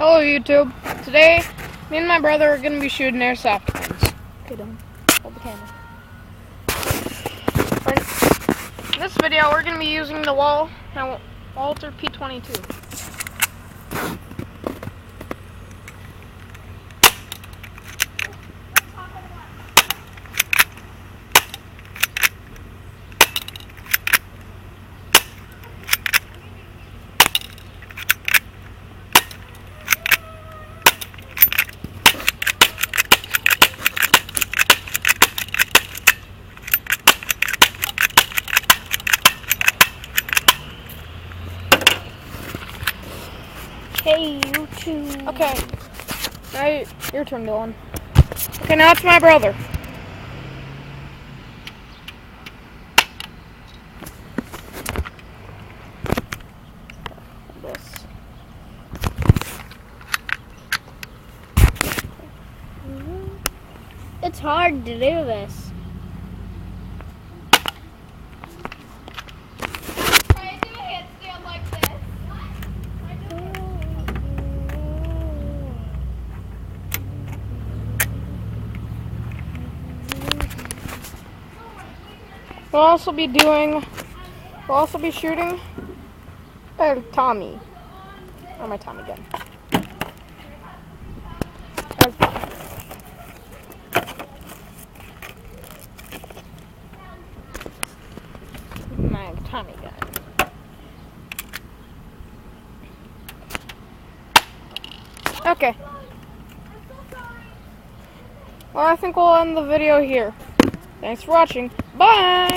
Hello YouTube. Today, me and my brother are going to be shooting airsoft guns. Okay, don't hold the camera. In this video, we're going to be using the Walter P22. Hey, YouTube. Okay, now your turn, Dylan. Okay, now it's my brother. This. It's hard to do this. We'll also be shooting a Tommy. Or my Tommy gun. My Tommy gun. Okay. Well, I think we'll end the video here. Thanks for watching. Bye!